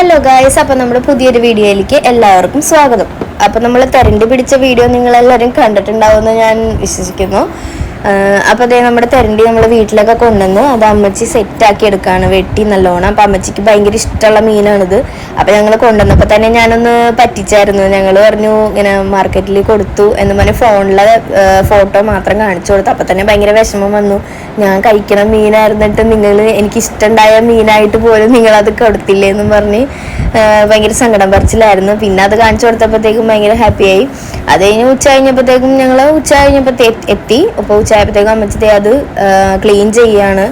Hello guys, അപ്പോൾ നമ്മുടെ പുതിയൊരു വീഡിയോയിലേക്ക് എല്ലാവർക്കും സ്വാഗതം. അപ്പോൾ നമ്മൾ തെരണ്ടി പിടിച്ച വീഡിയോ നിങ്ങളെല്ലാവരും കണ്ടിട്ടുണ്ടാവുമെന്ന് ഞാൻ വിശ്വസിക്കുന്നു. അപ്പോൾ അതേ നമ്മുടെ തെരണ്ടി നമ്മൾ വീട്ടിലൊക്കെ കൊണ്ടുവന്ന് അത് അമ്മച്ചി സെറ്റാക്കി എടുക്കുകയാണ്, വെട്ടി നല്ലോണം. അപ്പോൾ അമ്മച്ചിക്ക് ഭയങ്കര ഇഷ്ടമുള്ള മീനാണിത്. അപ്പോൾ ഞങ്ങൾ കൊണ്ടുവന്നപ്പോൾ തന്നെ ഞാനൊന്ന് പറ്റിച്ചായിരുന്നു. ഞങ്ങൾ പറഞ്ഞു ഇങ്ങനെ മാർക്കറ്റിൽ കൊടുത്തു എന്ന് പറഞ്ഞ് ഫോണിലെ ഫോട്ടോ മാത്രം കാണിച്ചു കൊടുത്തു. അപ്പോൾ തന്നെ ഭയങ്കര വിഷമം വന്നു. ഞാൻ കഴിക്കണ മീനായിരുന്നിട്ട് നിങ്ങൾ എനിക്കിഷ്ടമുണ്ടായ മീനായിട്ട് പോലും നിങ്ങളത് കൊടുത്തില്ലേ എന്നും പറഞ്ഞ് ഭയങ്കര സങ്കടം പറിച്ചിലായിരുന്നു. പിന്നെ അത് കാണിച്ചു കൊടുത്തപ്പോഴത്തേക്കും ഭയങ്കര ഹാപ്പിയായി. അത് കഴിഞ്ഞ് ഉച്ച കഴിഞ്ഞപ്പോഴത്തേക്കും ഞങ്ങൾ എത്തി. അപ്പോൾ ഉച്ചയായപ്പോഴത്തേക്കും അമ്മച്ചി അത് ക്ലീൻ ചെയ്യാണ്.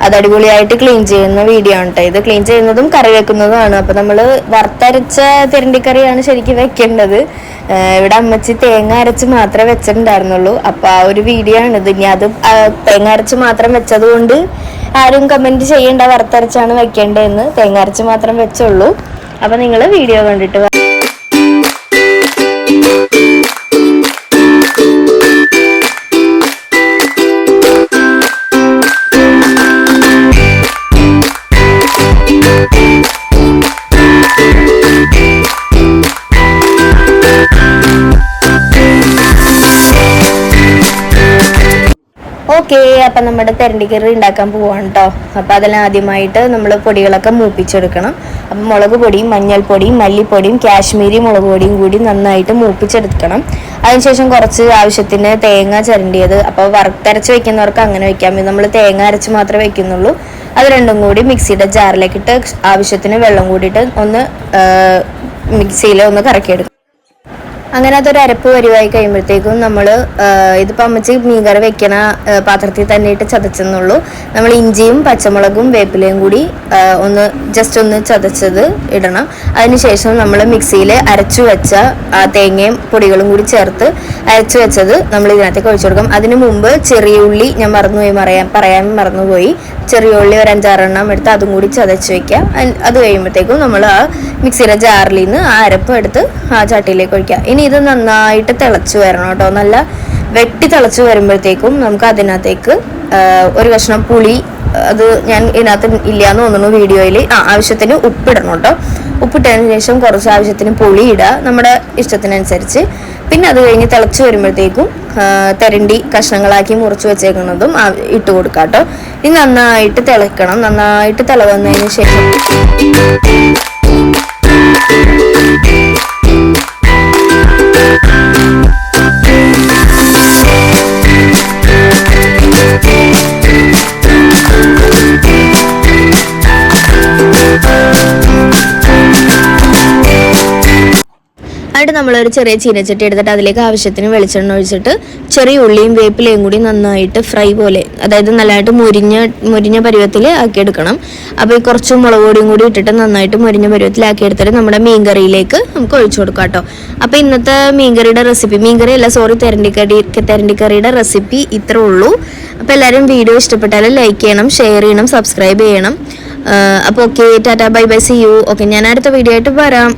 അത് അടിപൊളിയായിട്ട് ക്ലീൻ ചെയ്യുന്ന വീഡിയോ ആണ് കേട്ടോ. ഇത് ക്ലീൻ ചെയ്യുന്നതും കറി വെക്കുന്നതുമാണ്. അപ്പോൾ നമ്മൾ വറുത്തരച്ച തിരണ്ടിക്കറിയാണ് ശരിക്കും വെക്കേണ്ടത്. ഇവിടെ അമ്മച്ചി തേങ്ങ അരച്ച് മാത്രമേ വെച്ചിട്ടുണ്ടായിരുന്നുള്ളൂ. അപ്പോൾ ആ ഒരു വീഡിയോ ആണിത്. ഇനി അത് തേങ്ങ അരച്ച് മാത്രം വെച്ചത് കൊണ്ട് ആരും കമൻറ്റ് ചെയ്യേണ്ട വറുത്തരച്ചാണ് വെക്കേണ്ടതെന്ന്. തേങ്ങ അരച്ച് മാത്രം വെച്ചുള്ളൂ. അപ്പോൾ നിങ്ങൾ വീഡിയോ കണ്ടിട്ട് ഓക്കെ. അപ്പം നമ്മുടെ തിരണ്ടിക്കറി ഉണ്ടാക്കാൻ പോവാണ് കേട്ടോ. അപ്പം അതെല്ലാം ആദ്യമായിട്ട് നമ്മൾ പൊടികളൊക്കെ മൂപ്പിച്ചെടുക്കണം. അപ്പം മുളക് പൊടിയും മഞ്ഞൾപ്പൊടിയും മല്ലിപ്പൊടിയും കാശ്മീരി മുളക് പൊടിയും കൂടി നന്നായിട്ട് മൂപ്പിച്ചെടുക്കണം. അതിനുശേഷം കുറച്ച് ആവശ്യത്തിന് തേങ്ങ ചിരണ്ടിയത്. അപ്പോൾ വറുത്തരച്ച് വെക്കുന്നവർക്ക് അങ്ങനെ വെക്കാം. നമ്മൾ തേങ്ങ അരച്ച് മാത്രമേ വെക്കുന്നുള്ളൂ. അത് രണ്ടും കൂടി മിക്സിയുടെ ജാറിലേക്കിട്ട് ആവശ്യത്തിന് വെള്ളം കൂടിയിട്ട് ഒന്ന് മിക്സിയിൽ ഒന്ന് കറക്കിയെടുക്കും. അങ്ങനെ അതൊരു അരപ്പ് വരുവായി കഴിയുമ്പോഴത്തേക്കും നമ്മൾ ഇതിപ്പോൾ അമ്മച്ചി മീൻകറി വെക്കണ പാത്രത്തിൽ തന്നെ ഇട്ട് ചതച്ചെന്നുള്ളൂ. നമ്മൾ ഇഞ്ചിയും പച്ചമുളകും വേപ്പിലയും കൂടി ഒന്ന് ചതച്ചത് ഇടണം. അതിനുശേഷം നമ്മൾ മിക്സിയിൽ അരച്ചു വെച്ച തേങ്ങയും പൊടികളും കൂടി ചേർത്ത് അരച്ചു വെച്ചത് നമ്മൾ ഇതിനകത്തേക്ക് ഒഴിച്ചു കൊടുക്കാം. അതിനു മുമ്പ് ചെറിയ ഉള്ളി ഞാൻ പറയാൻ മറന്നുപോയി. ചെറിയ ഉള്ളി ഒരു 5-6 എണ്ണം എടുത്ത് അതും കൂടി ചതച്ച് വെക്കുക. അത് കഴിയുമ്പോഴത്തേക്കും നമ്മൾ ആ മിക്സിയുടെ ജാറിൽ നിന്ന് ആ അരപ്പ് എടുത്ത് ആ ചട്ടിയിലേക്ക് ഒഴിക്കുക. ഇനി ഇത് നന്നായിട്ട് തിളച്ച് വരണം കേട്ടോ. നല്ല വെട്ടി തിളച്ച് വരുമ്പോഴത്തേക്കും നമുക്ക് അതിനകത്തേക്ക് ഒരു കഷ്ണം പുളി, അത് ഞാൻ ഇതിനകത്ത് ഇല്ലയെന്ന് തോന്നുന്നു വീഡിയോയിൽ, ആവശ്യത്തിന് ഉപ്പിടണം കേട്ടോ. ഉപ്പിട്ടതിന് ശേഷം കുറച്ച് ആവശ്യത്തിന് പുളി ഇടുക നമ്മുടെ ഇഷ്ടത്തിനനുസരിച്ച്. പിന്നെ അത് കഴിഞ്ഞ് തിളച്ച് വരുമ്പോഴത്തേക്കും തിരണ്ടി കഷ്ണങ്ങളാക്കി മുറിച്ച് വെച്ചേക്കുന്നതും ഇട്ട് കൊടുക്കാം കേട്ടോ. ഇനി നന്നായിട്ട് തിളക്കണം. നന്നായിട്ട് തിളവന്നതിന് ശേഷം എന്നിട്ട് നമ്മളൊരു ചെറിയ ചീനച്ചട്ടി എടുത്തിട്ട് അതിലേക്ക് ആവശ്യത്തിന് വെളിച്ചെണ്ണ ഒഴിച്ചിട്ട് ചെറിയ ഉള്ളിയും വേപ്പിലയും കൂടി നന്നായിട്ട് ഫ്രൈ പോലെ, അതായത് നല്ലതായിട്ട് മുരിഞ്ഞ പരുവത്തിൽ ആക്കിയെടുക്കണം. അപ്പോൾ ഈ കുറച്ച് മുളക് പൊടിയും കൂടി ഇട്ടിട്ട് നന്നായിട്ട് മുരിഞ്ഞ പരുവത്തിലാക്കി എടുത്തിട്ട് നമ്മുടെ മീൻകറിയിലേക്ക് നമുക്ക് ഒഴിച്ചു കൊടുക്കാം കേട്ടോ. അപ്പോൾ ഇന്നത്തെ തിരണ്ടിക്കറിയുടെ റെസിപ്പി ഇത്രേ ഉള്ളൂ. അപ്പോൾ എല്ലാവരും വീഡിയോ ഇഷ്ടപ്പെട്ടാലും ലൈക്ക് ചെയ്യണം, ഷെയർ ചെയ്യണം, സബ്സ്ക്രൈബ് ചെയ്യണം. അപ്പോൾ okay, tata, bye bye, see you. Okay, ഞാൻ അടുത്ത വീഡിയോ ആയിട്ട് വരാം.